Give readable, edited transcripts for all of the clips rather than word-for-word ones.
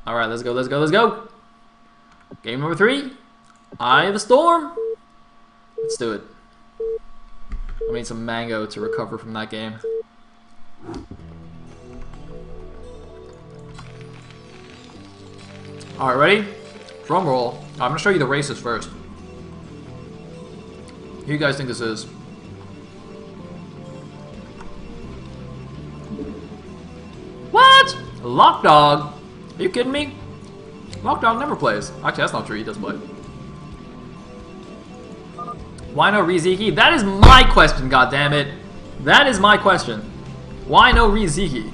Alright, let's go, let's go, let's go. Game number 3. Eye of the Storm. Let's do it. I need some mango to recover from that game. Alright, ready? Drum roll. I'm gonna show you the races first. Who do you guys think this is? What? Lockdog? Are you kidding me? Lockdog never plays. Actually, that's not true. He does play. Why no Riziki? That is my question, goddammit. That is my question. Why no Riziki?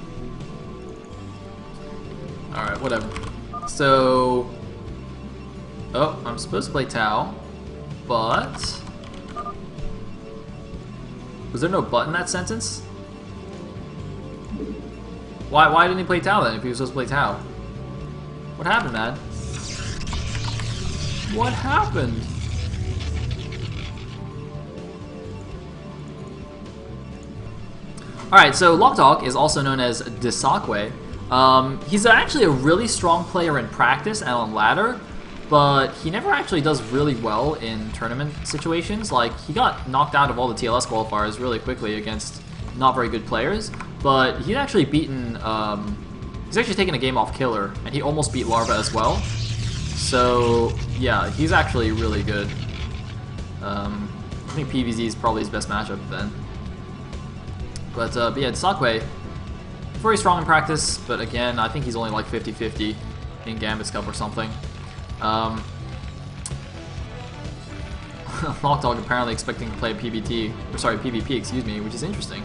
Alright, whatever. So... Oh, I'm supposed to play Tau. But... Was there no but in that sentence? Why didn't he play Tau then if he was supposed to play Tau? What happened, man? What happened? Alright, so Lockdog is also known as Disakwe. He's actually a really strong player in practice and on ladder, but he never actually does really well in tournament situations. Like, he got knocked out of all the TLS qualifiers really quickly against not very good players, but he's actually beaten, he's actually taken a game off Killer, and he almost beat Larva as well. So, yeah, he's actually really good. I think PVZ is probably his best matchup then. But yeah, Disakwe, very strong in practice, but again, I think he's only like 50-50 in Gambit's Cup or something. Lockdog apparently expecting to play PvP, or sorry, PvP, excuse me, which is interesting.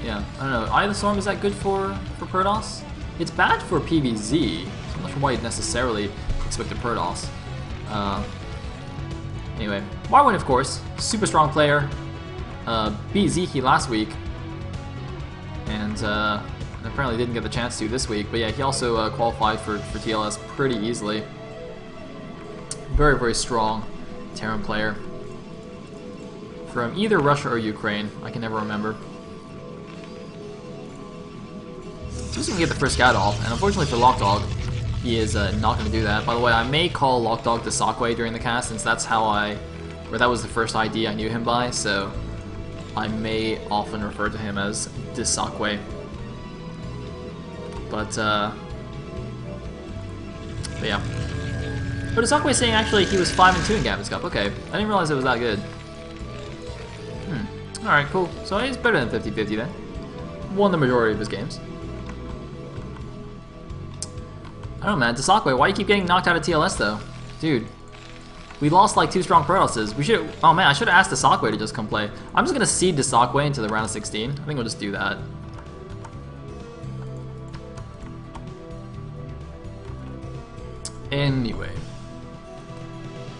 Yeah, I don't know. Eye of the Storm, is that good for Perdos? It's bad for PvZ, so I'm not sure why you'd necessarily expect a Perdos. Anyway, Marwin, of course, super strong player. Beat Zeki last week, and apparently didn't get the chance to this week. But yeah, he also qualified for TLS pretty easily. Very, very strong Terran player. From either Russia or Ukraine, I can never remember. Just gonna get the first scout off, and unfortunately for Lockdog, he is not gonna do that. By the way, I may call Lockdog Disakwe during the cast, since that's how that was the first ID I knew him by, so I may often refer to him as Disakwe. But yeah. But Disakwe is saying actually he was 5-2 in Gambit's Cup. Okay, I didn't realize it was that good. Alright, cool. So he's better than 50-50 then. Won the majority of his games. I don't know, man. Disakwe, why do you keep getting knocked out of TLS though? Dude. We lost like 2 strong Protosses. We should. Oh man, I should have asked Disakwe to just come play. I'm just gonna seed Disakwe into the round of 16. I think we'll just do that. Anyway.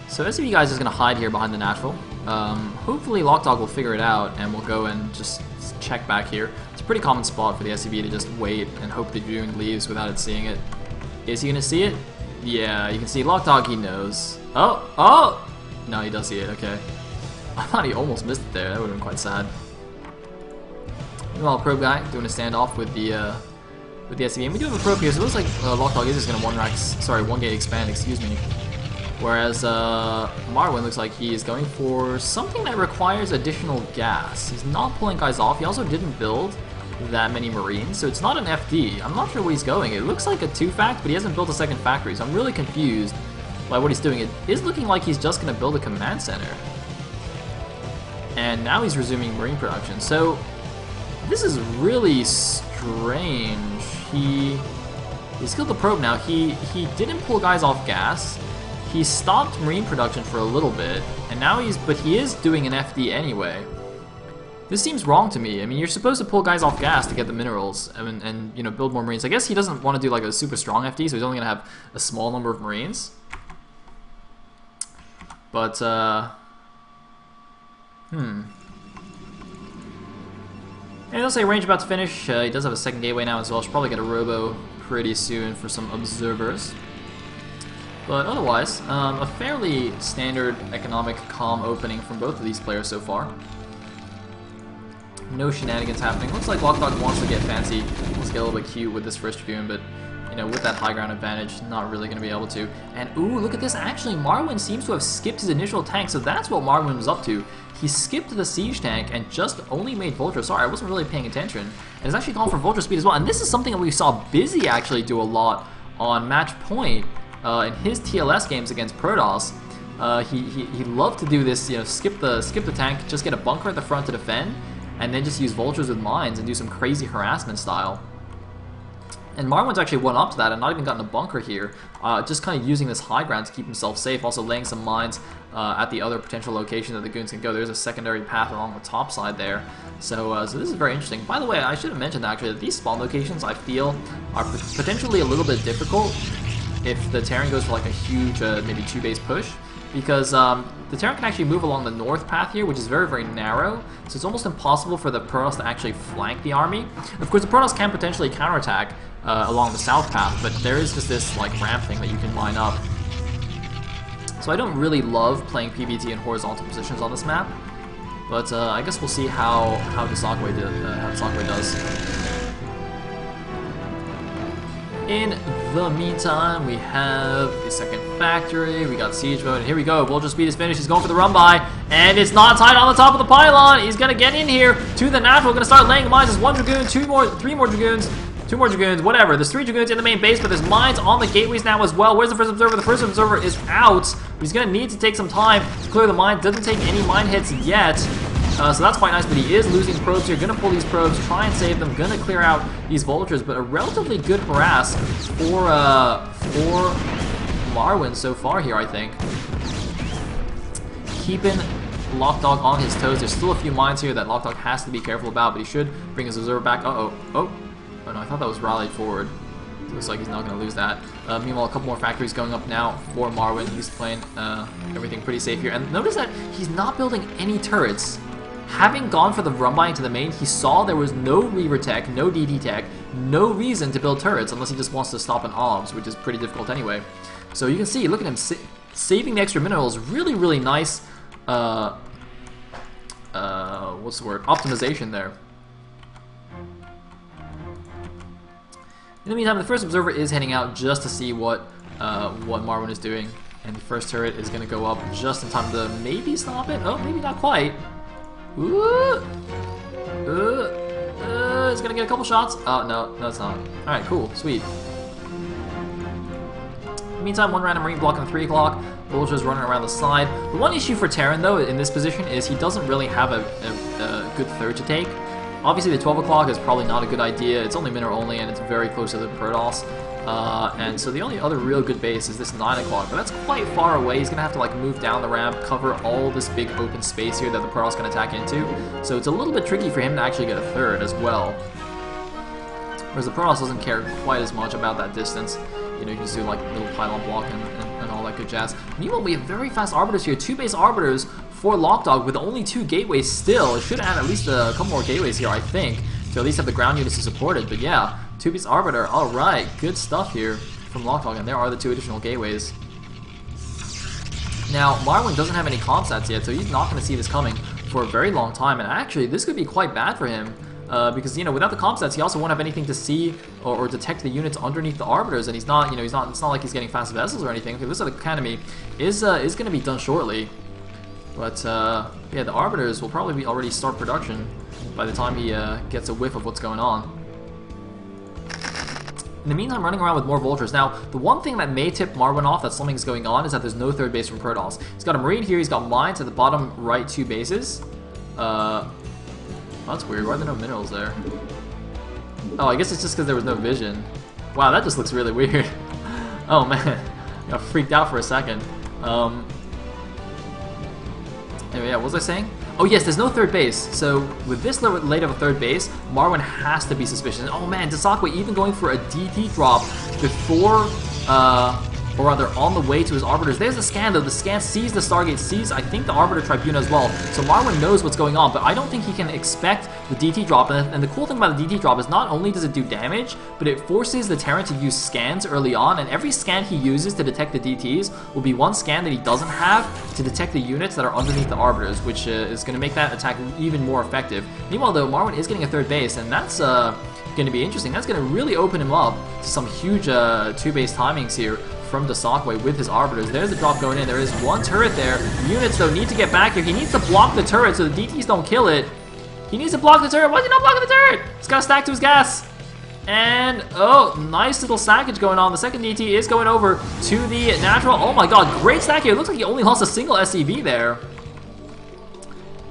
So SCV guys is gonna hide here behind the natural. Hopefully Lockdog will figure it out and we'll go and just check back here. It's a pretty common spot for the SCV to just wait and hope the June leaves without it seeing it. Is he gonna see it? Yeah, you can see Lockdog, he knows. Oh! Oh! No, he does see it, okay. I thought he almost missed it there, that would have been quite sad. Meanwhile, Probe Guy doing a standoff with the SCV. And we do have a probe here, so it looks like Lockdog is just gonna one gate expand, excuse me. Whereas Marwin looks like he is going for something that requires additional gas. He's not pulling guys off. He also didn't build that many Marines, so it's not an FD. I'm not sure where he's going. It looks like a 2-fact, but he hasn't built a second factory, so I'm really confused by what he's doing. It is looking like he's just going to build a command center. And now he's resuming Marine production. So this is really strange. He's killed the probe now. He didn't pull guys off gas. He stopped Marine production for a little bit, and now he is doing an FD anyway. This seems wrong to me. I mean, you're supposed to pull guys off gas to get the minerals and you know, build more Marines. I guess he doesn't want to do like a super strong FD, so he's only gonna have a small number of Marines. But And it'll say range about to finish. He does have a second gateway now as well. Should probably get a robo pretty soon for some observers. But otherwise, a fairly standard economic calm opening from both of these players so far. No shenanigans happening. Looks like Lockdog wants to get fancy, wants to get a little bit cute with this first Dragoon, but you know, with that high ground advantage, not really going to be able to. And ooh, look at this. Actually, Marwyn seems to have skipped his initial tank, so that's what Marwyn was up to. He skipped the siege tank and just only made Vulture. Sorry, I wasn't really paying attention. And it's actually calling for Vulture speed as well. And this is something that we saw Busy actually do a lot on match point in his TLS games against Protoss. He loved to do this, you know, skip the tank, just get a bunker at the front to defend, and then just use vultures with mines and do some crazy harassment style. And Marwyn's actually went up to that and not even gotten a bunker here, just kind of using this high ground to keep himself safe, also laying some mines at the other potential location that the goons can go. There's a secondary path along the top side there. So this is very interesting. By the way, I should have mentioned actually that these spawn locations I feel are potentially a little bit difficult if the Terran goes for like a huge maybe 2-base push, because the Terran can actually move along the north path here, which is very, very narrow, so it's almost impossible for the Protoss to actually flank the army. Of course, the Protoss can potentially counterattack along the south path, but there is just this like ramp thing that you can line up. So I don't really love playing PvT in horizontal positions on this map, but I guess we'll see how Desakwe does. In the meantime, we have the second factory, we got siege mode, and here we go. Vulture speed is finished, he's going for the run by, and it's not tied on the top of the pylon. He's gonna get in here to the natural, gonna start laying mines. There's 1 Dragoon, 3 more Dragoons, 2 more Dragoons, whatever. There's 3 Dragoons in the main base, but there's mines on the gateways now as well. Where's the first observer? The first observer is out. He's gonna need to take some time to clear the mine. Doesn't take any mine hits yet. So that's quite nice, but he is losing probes here. Gonna pull these probes, try and save them. Gonna clear out these vultures, but a relatively good harass for Marwyn so far here, I think. Keeping Lockdog on his toes. There's still a few mines here that Lockdog has to be careful about, but he should bring his observer back. Oh no, I thought that was rallied forward. Looks like he's not going to lose that. Meanwhile, a couple more factories going up now for Marwyn. He's playing everything pretty safe here. And notice that he's not building any turrets. Having gone for the run by into the main, he saw there was no Reaver tech, no DD tech, no reason to build turrets unless he just wants to stop an OBS, which is pretty difficult anyway. So you can see, look at him saving the extra minerals. Really, really nice, what's the word? Optimization there. In the meantime, the first observer is heading out just to see what Marwyn is doing. And the first turret is going to go up just in time to maybe stop it. Oh, maybe not quite. Ooh. It's gonna get a couple shots. Oh, no, it's not. Alright, cool, sweet. Meantime, 1 random Marine blocking 3 o'clock. Vulture's running around the side. The one issue for Terran, though, in this position is he doesn't really have a good third to take. Obviously, the 12 o'clock is probably not a good idea. It's only mineral only, and it's very close to the Protoss. And so the only other real good base is this 9 o'clock, but that's quite far away. He's going to have to like move down the ramp, cover all this big open space here that the Protoss can attack into. So it's a little bit tricky for him to actually get a third as well. Whereas the Protoss doesn't care quite as much about that distance. You know, you just do like little pylon block and all that good jazz. Meanwhile, we have very fast arbiters here. 2 base arbiters for Lockdog with only 2 gateways still. It should add at least a couple more gateways here, I think, to at least have the ground units to support it. But yeah, 2-piece arbiter. Alright, good stuff here from Lockdog, and there are the 2 additional gateways. Now, Marwyn doesn't have any comsats yet, so he's not going to see this coming for a very long time. And actually, this could be quite bad for him. Because, you know, without the comsats, he also won't have anything to see or detect the units underneath the arbiters, and he's not, you know, it's not like he's getting fast vessels or anything. Okay, this academy is going to be done shortly, but yeah, the arbiters will probably already start production by the time he gets a whiff of what's going on. In the meantime, running around with more vultures. Now, the one thing that may tip Marwyn off that something's going on is that there's no third base from Protoss. He's got a Marine here, he's got mines at the bottom right 2 bases. That's weird. Why are there no minerals there? Oh, I guess it's just because there was no vision. Wow, that just looks really weird. Oh man, I got freaked out for a second. Anyway, yeah, what was I saying? Oh yes, there's no third base. So with this late of a third base, Marwyn has to be suspicious. Oh man, Desakwe even going for a DT drop before or rather on the way to his Arbiters. There's the scan though. The scan sees the Stargate, sees I think the Arbiter Tribune as well. So Marwyn knows what's going on, but I don't think he can expect the DT drop. And the cool thing about the DT drop is not only does it do damage, but it forces the Terran to use scans early on, and every scan he uses to detect the DTs will be one scan that he doesn't have to detect the units that are underneath the Arbiters, which is going to make that attack even more effective. Meanwhile though, Marwyn is getting a third base, and that's going to be interesting. That's going to really open him up to some huge two-base timings here from Desakwe with his Arbiters. There's the drop going in. There is one turret there. Units, though, need to get back here. He needs to block the turret so the DTs don't kill it. He needs to block the turret. Why is he not blocking the turret? He's got to stack to his gas. And, oh, nice little stackage going on. The second DT is going over to the natural. Oh my god, great stack here. It looks like he only lost a single SCV there.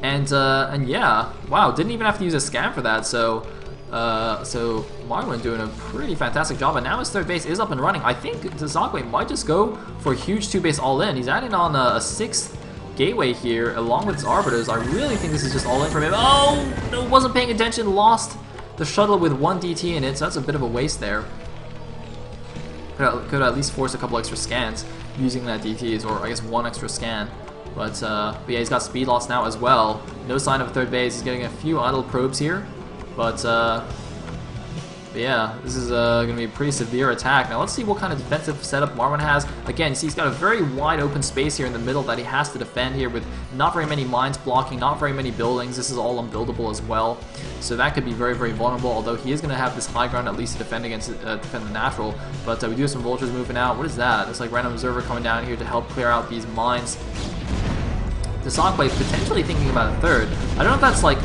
And yeah, wow, didn't even have to use a scan for that, so Marwyn doing a pretty fantastic job, and now his third base is up and running. I think Desakwe might just go for a huge two-base all-in. He's adding on a sixth gateway here, along with his Arbiters. I really think this is just all-in from him. Oh, no, wasn't paying attention, lost the shuttle with one DT in it, so that's a bit of a waste there. Could at least force a couple extra scans using that DTs, or I guess one extra scan. But yeah, he's got speed loss now as well. No sign of a third base. He's getting a few idle probes here. But yeah, this is going to be a pretty severe attack. Now let's see what kind of defensive setup Marwyn has. Again, you see he's got a very wide open space here in the middle that he has to defend here with not very many mines blocking, not very many buildings. This is all unbuildable as well. So that could be very, very vulnerable, although he is going to have this high ground at least to defend against defend the natural. But we do have some vultures moving out. What is that? It's like random observer coming down here to help clear out these mines. Desakwe potentially thinking about a third. I don't know if that's like...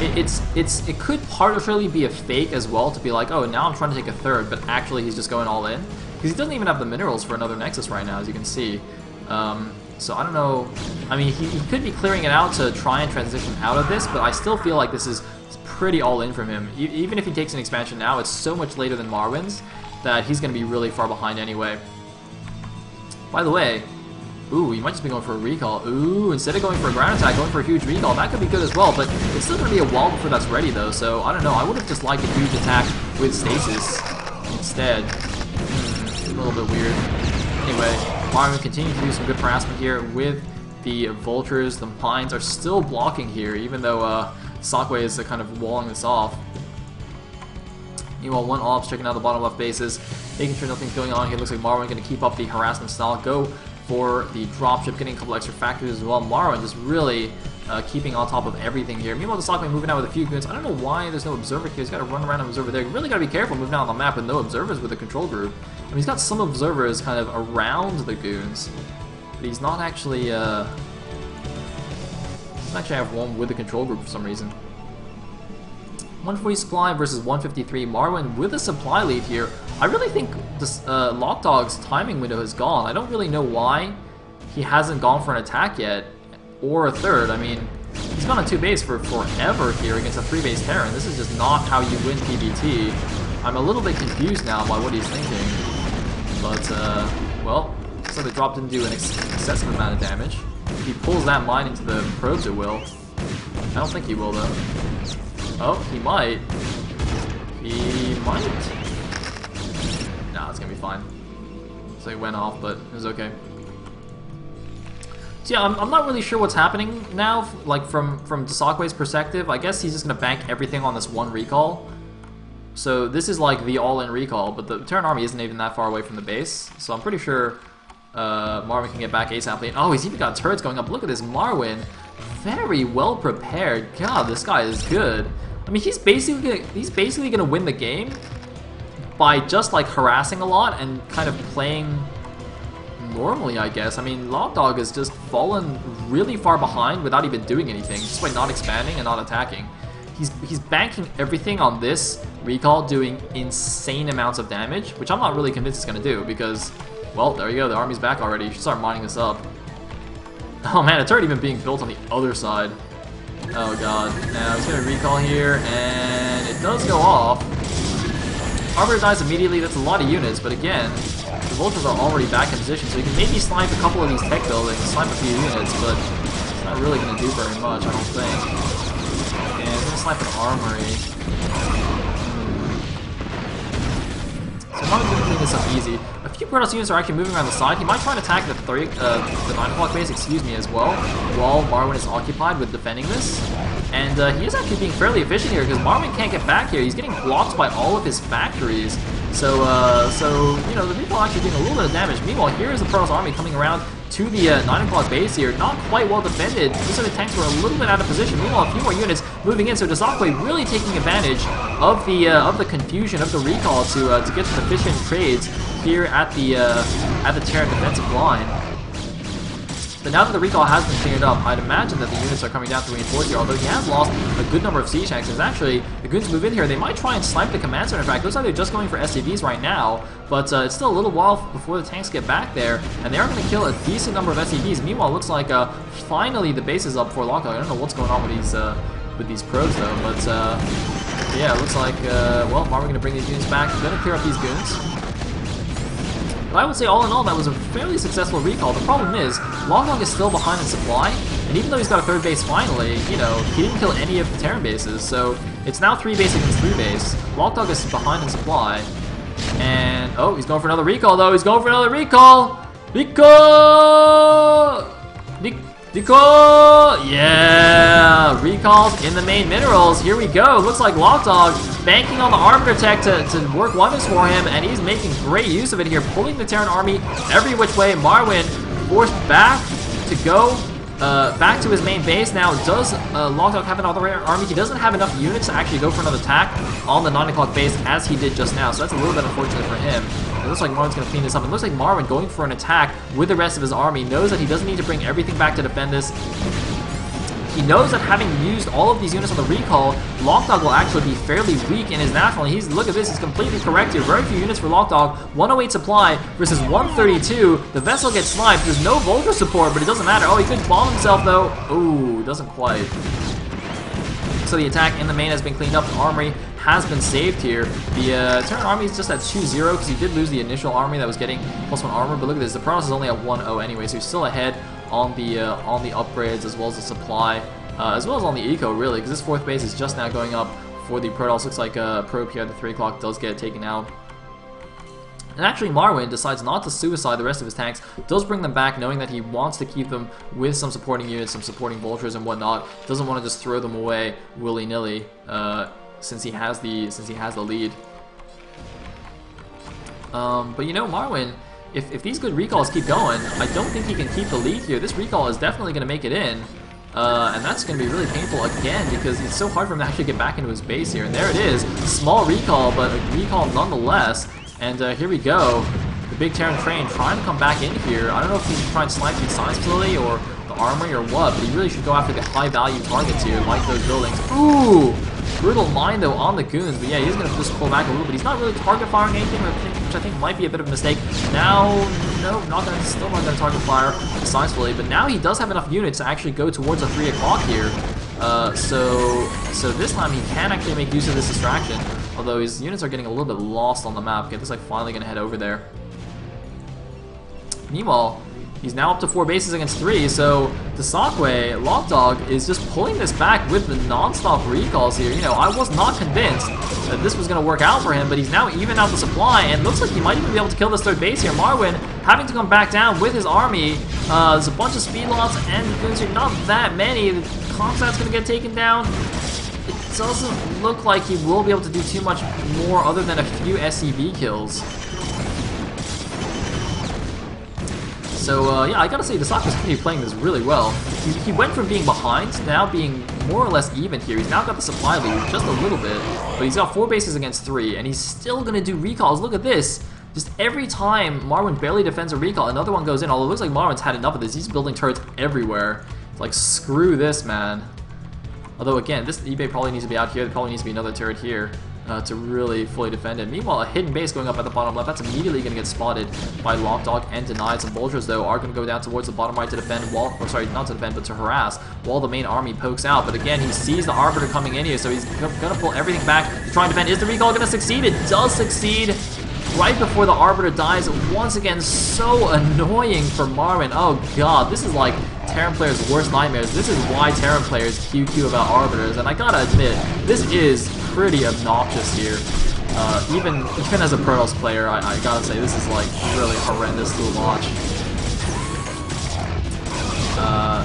It could partially be a fake as well, to be like, oh, now I'm trying to take a third, but actually he's just going all in. Because he doesn't even have the minerals for another Nexus right now, as you can see. So I don't know. I mean, he could be clearing it out to try and transition out of this, but I still feel like this is pretty all in from him. Even if he takes an expansion now, it's so much later than Marwyn's that he's going to be really far behind anyway. By the way, ooh, you might just be going for a recall. Ooh, instead of going for a ground attack, going for a huge recall. That could be good as well, but it's still going to be a while before that's ready, though. So, I don't know. I would have just liked a huge attack with stasis instead. A little bit weird. Anyway, Marwyn continuing to do some good harassment here with the vultures. The mines are still blocking here, even though Desakwe is kind of walling this off. Meanwhile, one ops checking out the bottom left bases, making sure nothing's going on here. Looks like Marwyn going to keep up the harassment style. Go for the dropship, getting a couple extra factories as well. Marwyn just really keeping on top of everything here. Meanwhile, Desakwe moving out with a few goons. I don't know why there's no observer here. He's got to run around an observer there. You really got to be careful moving out on the map with no observers with a control group. I mean, he's got some observers kind of around the goons, but he's not actually. He doesn't actually have one with a control group for some reason. 140 supply versus 153. Marwyn with a supply lead here. I really think this Lockdog's timing window has gone. I don't really know why he hasn't gone for an attack yet, or a third. I mean, he's gone on 2 base for forever here against a 3 base Terran. This is just not how you win PvT. I'm a little bit confused now by what he's thinking. But, well, so the drop didn't do an excessive amount of damage. If he pulls that mine into the probes, it will. I don't think he will, though. Oh, he might. He might. Nah, it's gonna be fine. So he went off, but it was okay. So yeah, I'm not really sure what's happening now, like from Desakwe's perspective. I guess he's just gonna bank everything on this one recall. So this is like the all-in recall, but the Terran army isn't even that far away from the base. So I'm pretty sure Marwyn can get back ASAP. Oh, he's even got turrets going up. Look at this Marwyn. Very well prepared. God, this guy is good. I mean, he's basically gonna win the game by just like harassing a lot and kind of playing normally, I guess. I mean, Lockdog has just fallen really far behind without even doing anything, just by not expanding and not attacking. He's banking everything on this recall doing insane amounts of damage, which I'm not really convinced it's gonna do because, well, there you go. The army's back already. You should start mining this up. Oh man, it's already even being built on the other side. Oh god. Now he's gonna recall here, and it does go off. Arbiter dies immediately. That's a lot of units, but again, the vultures are already back in position, so you can maybe snipe a couple of these tech buildings, snipe a few units, but it's not really gonna do very much, I don't think. And I'm gonna snipe an armory. So I'm gonna clean this this up easy. A few Protoss units are actually moving around the side. He might try and attack the 9 o'clock base, excuse me, as well, while Marwin is occupied with defending this. And he is actually being fairly efficient here because Marwin can't get back here. He's getting blocked by all of his factories. So you know, the recall actually doing a little bit of damage. Meanwhile, here is the Protoss army coming around to the 9 o'clock base here. Not quite well defended. These are the tanks were a little bit out of position. Meanwhile, a few more units moving in. So Desakwe really taking advantage of the confusion of the recall to get some efficient trades here at the Terran defensive line. But now that the recall has been cleared up, I'd imagine that the units are coming down to reinforce here, although he has lost a good number of siege tanks. There's actually, the goons move in here, they might try and snipe the command center. In fact, looks like they're just going for SCVs right now, but it's still a little while before the tanks get back there, and they are going to kill a decent number of SCVs. Meanwhile, it looks like finally the base is up for Lockdog. I don't know what's going on with these pros though, but yeah, it looks like, well, are we going to bring these units back? We're going to clear up these goons. But I would say all in all, that was a fairly successful recall. The problem is, Lockdog is still behind in supply, and even though he's got a third base finally, you know, he didn't kill any of the Terran bases, so it's now 3 base against 3 base. Lockdog is behind in supply, and, oh, he's going for another recall though, he's going for another recall! Recall! Recall! Yeah! Recalls in the main minerals. Here we go. Looks like Lockdog banking on the Arbiter tech to work wonders for him, and he's making great use of it here, pulling the Terran army every which way. Marwin forced back to go back to his main base. Now, does Lockdog have another army? He doesn't have enough units to actually go for another attack on the 9 o'clock base as he did just now, so that's a little bit unfortunate for him. It looks like Marwin's going to clean this up. It looks like Marwin going for an attack with the rest of his army, knows that he doesn't need to bring everything back to defend this. He knows that having used all of these units on the recall, Lockdog will actually be fairly weak in his national. And look at this, he's completely correct here. Very few units for Lockdog. 108 supply versus 132. The vessel gets sniped. There's no Vulture support, but it doesn't matter. Oh, he could bomb himself though. Ooh, doesn't quite. So the attack in the main has been cleaned up. The armory has been saved here. The Terran army is just at 2-0 because he did lose the initial army that was getting +1 armor. But look at this, the Protoss is only at 1-0 anyway, so he's still ahead on the upgrades as well as the supply, as well as on the eco really, because this 4th base is just now going up for the Protoss. Looks like Probe here at the 3 o'clock does get taken out. And actually Marwin decides not to suicide the rest of his tanks, does bring them back knowing that he wants to keep them with some supporting units, some supporting vultures and whatnot. Doesn't want to just throw them away willy-nilly since he has the lead. But you know, Marwin, if these good recalls keep going, I don't think he can keep the lead here. This recall is definitely going to make it in. And that's going to be really painful again because it's so hard for him to actually get back into his base here. And there it is. Small recall, but a recall nonetheless. And here we go. The big Terran train trying to come back in here. I don't know if he's trying to snipe the science facility or the armory or what, but he really should go after the high value targets here, like those buildings. Ooh! Brutal mine though on the goons, but yeah, he's going to just pull back a little bit. He's not really target firing anything, which I think might be a bit of a mistake. Now, no, still not going to target fire decisively, but now he does have enough units to actually go towards the 3 o'clock here. So this time he can actually make use of this distraction, although his units are getting a little bit lost on the map. Okay, this is like finally going to head over there. Meanwhile, he's now up to 4 bases against 3, so Desakwe, Lockdog, is just pulling this back with the non-stop recalls here. You know, I was not convinced that this was going to work out for him, but he's now even out the supply, and looks like he might even be able to kill this 3rd base here. Marwin having to come back down with his army. There's a bunch of speed lots and goons here, not that many. The Comstat's going to get taken down. It doesn't look like he will be able to do too much more other than a few SCV kills. So, yeah, I gotta say, Desakwe's playing this really well. He went from being behind to now being more or less even here. He's now got the supply lead just a little bit, but he's got 4 bases against 3, and he's still gonna do recalls. Look at this. Just every time Marwin barely defends a recall, another one goes in, although it looks like Marwin's had enough of this. He's building turrets everywhere. It's like, screw this, man. Although, again, this eBay probably needs to be out here. There probably needs to be another turret here. To really fully defend it. Meanwhile, a hidden base going up at the bottom left, that's immediately going to get spotted by Lockdog and denied. Some vultures, though, are going to go down towards the bottom right to defend, or sorry, not to defend, but to harass, while the main army pokes out. But again, he sees the Arbiter coming in here, so he's going to pull everything back to try and defend. Is the recall going to succeed? It does succeed right before the Arbiter dies. Once again, so annoying for Marwin. Oh god, this is like Terran players' worst nightmares. This is why Terran players QQ about Arbiters, and I gotta admit, this is pretty obnoxious here. Even as a Protoss player, I gotta say this is like really horrendous to watch.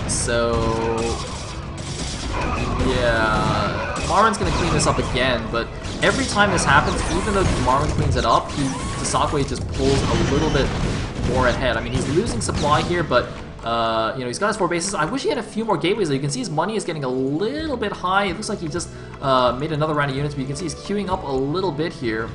So yeah, Marwin's gonna clean this up again, but every time this happens, even though Marwin cleans it up, Tasakwe just pulls a little bit more ahead. I mean, he's losing supply here, but you know, he's got his 4 bases. I wish he had a few more gateways. You can see his money is getting a little bit high. It looks like he just made another round of units, but you can see he's queuing up a little bit here.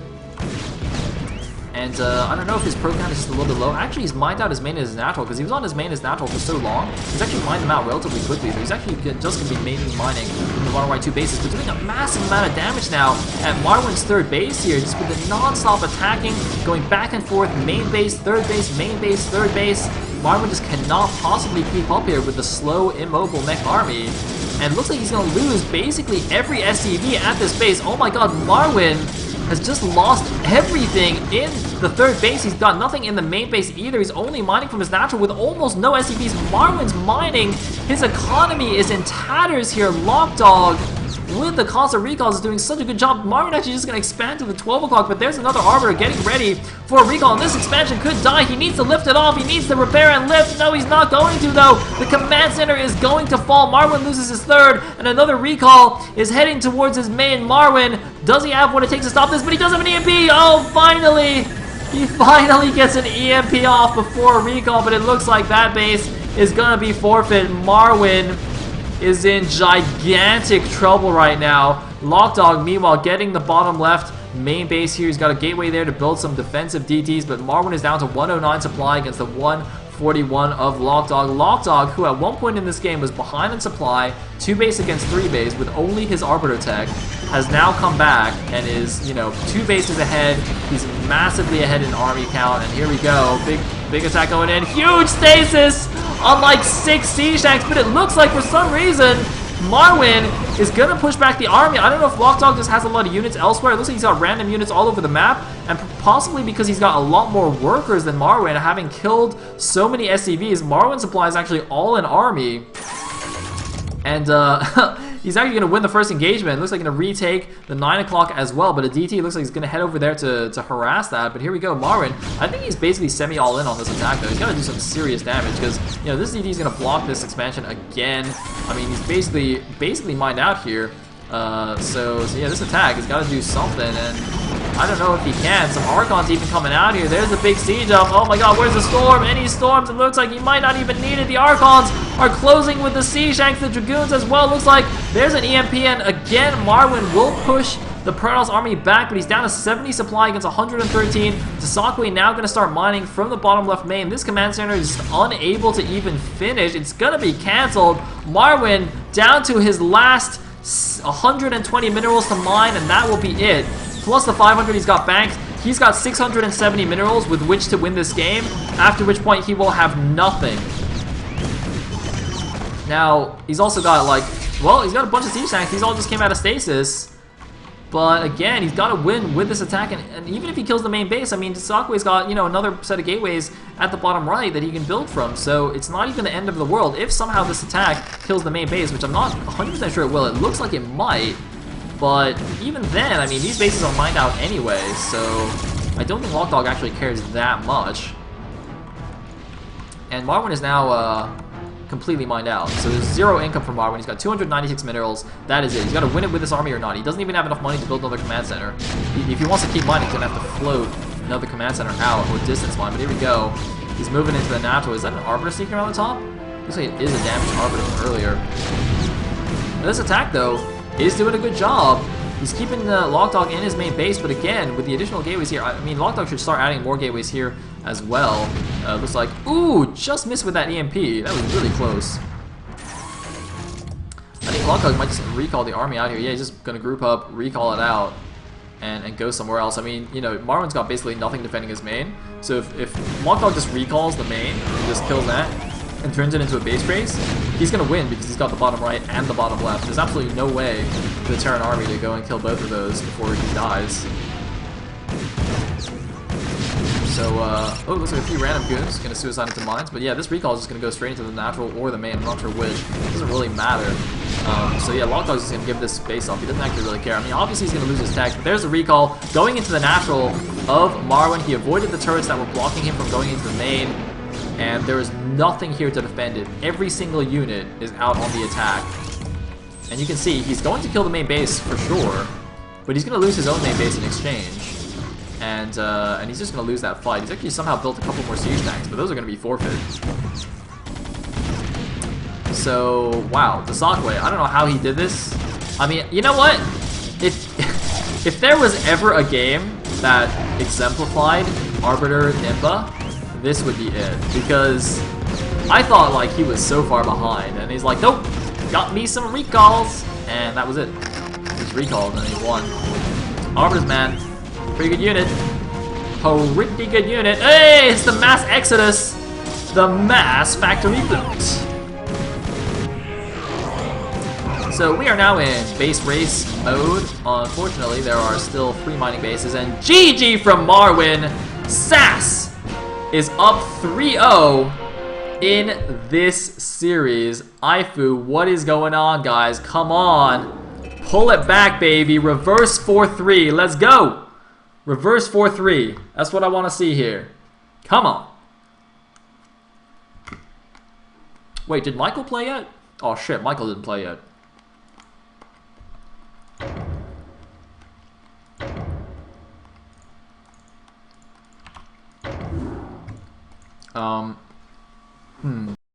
And I don't know if his pro count is just a little bit low. Actually, he's mined out his main and his natural, because he was on his main and his natural for so long. He's actually mined them out relatively quickly, so he's actually just going to be mainly mining from the bottom right 2 bases, but doing a massive amount of damage now at Marwin's 3rd base here, just with the non-stop attacking, going back and forth, main base, 3rd base, main base, 3rd base. Marwin just cannot possibly keep up here with the slow, immobile mech army. And it looks like he's going to lose basically every SCV at this base. Oh my god, Marwin has just lost everything in the 3rd base. He's got nothing in the main base either. He's only mining from his natural with almost no SCVs. Marwin's mining. His economy is in tatters here. Lockdog, with the constant recalls, is doing such a good job. Marwin actually just going to expand to the 12 o'clock, but there's another Arbiter getting ready for a recall, and this expansion could die. He needs to lift it off. He needs to repair and lift. No, he's not going to, though. The command center is going to fall. Marwin loses his 3rd, and another recall is heading towards his main. Marwin, does he have what it takes to stop this? But he does have an EMP. Oh, finally! He finally gets an EMP off before a recall, but it looks like that base is going to be forfeit. Marwin is in gigantic trouble right now. Lockdog, meanwhile, getting the bottom left main base here. He's got a gateway there to build some defensive DTs, but Marwin is down to 109 supply against the 141 of Lockdog. Lockdog, who at one point in this game was behind in supply, 2 base against 3 base with only his Arbiter tech, has now come back and is, you know, 2 bases ahead. He's massively ahead in army count, and here we go. Big attack going in. Huge stasis on like 6 siege tanks, but it looks like for some reason Marwin is going to push back the army. I don't know if Lockdog just has a lot of units elsewhere. It looks like he's got random units all over the map, and possibly because he's got a lot more workers than Marwin, having killed so many SCVs. Marwin's supply is actually all in army. And he's actually going to win the first engagement. It looks like he's going to retake the 9 o'clock as well, but a DT looks like he's going to head over there to harass that. But here we go, Marwin. I think he's basically semi-all-in on this attack, though. He's got to do some serious damage, because, you know, this DT is going to block this expansion again. I mean, he's basically mined out here. So yeah, this attack has got to do something, and I don't know if he can. Some Archons even coming out here. There's a big siege up. Oh my god, where's the storm? Any storms? It looks like he might not even need it. The Archons are closing with the siege tanks, the Dragoons as well. Looks like there's an EMP, and again, Marwin will push the Protoss army back, but he's down to 70 supply against 113. Tasakwe now going to start mining from the bottom left main. This command center is unable to even finish. It's going to be canceled. Marwin down to his last 120 minerals to mine, and that will be it. Plus the 500 he's got banked. He's got 670 minerals with which to win this game, after which point he will have nothing. Now, he's also got, like, well, he's got a bunch of siege tanks. These all just came out of stasis. But again, he's got to win with this attack, and even if he kills the main base, I mean, Tasakwe's got, you know, another set of gateways at the bottom right that he can build from, so it's not even the end of the world. If somehow this attack kills the main base, which I'm not 100% sure it will, it looks like it might, but even then, I mean, these bases are mined out anyway, so I don't think Lockdog actually cares that much. And Marwin is now completely mined out. So there's 0 income from Marwin. He's got 296 minerals. That is it. He's got to win it with this army or not. He doesn't even have enough money to build another command center. If he wants to keep mining, he's going to have to float another command center out or distance line. But here we go. He's moving into the natural. Is that an Arbiter Seeker on the top? Looks like it is a damaged Arbiter from earlier. Now, this attack, though, is doing a good job. He's keeping the Lockdog in his main base, but again, with the additional gateways here, I mean, Lockdog should start adding more gateways here as well. Looks like, ooh, just missed with that EMP. That was really close. I think Lockdog might just recall the army out here. Yeah, he's just going to group up, recall it out, and go somewhere else. I mean, you know, Marwin's got basically nothing defending his main, so if Lockdog just recalls the main and just kills that, and turns it into a base race, he's going to win because he's got the bottom right and the bottom left. There's absolutely no way for the Terran army to go and kill both of those before he dies. So, oh, it looks like a few random goons going to suicide into mines, but yeah, this recall is just going to go straight into the natural or the main. I'm not sure which. It doesn't really matter. So yeah, Lock Dog's just going to give this space off. He doesn't actually really care. I mean, obviously he's going to lose his tech, but there's the recall. Going into the natural of Marwin, he avoided the turrets that were blocking him from going into the main, and there is nothing here to defend it. Every single unit is out on the attack. And you can see, he's going to kill the main base for sure, but he's going to lose his own main base in exchange. And he's just going to lose that fight. He's actually somehow built a couple more siege tanks, but those are going to be forfeit. So, wow, the Sockway, I don't know how he did this. I mean, you know what? If there was ever a game that exemplified Arbiter Nimba, this would be it. Because I thought, like, he was so far behind, and he's like, nope, got me some recalls, and that was it. Just recalled, and he won. Arbiters, man, pretty good unit. Pretty good unit. Hey, it's the mass exodus. The mass factory boot. So we are now in base race mode. Unfortunately, there are still 3 mining bases, and GG from Marwin. SAS is up 3-0 in this series. iFU, what is going on, guys? Come on. Pull it back, baby. Reverse 4-3. Let's go. Reverse 4-3. That's what I want to see here. Come on. Wait, did Michael play yet? Oh, shit. Michael didn't play yet.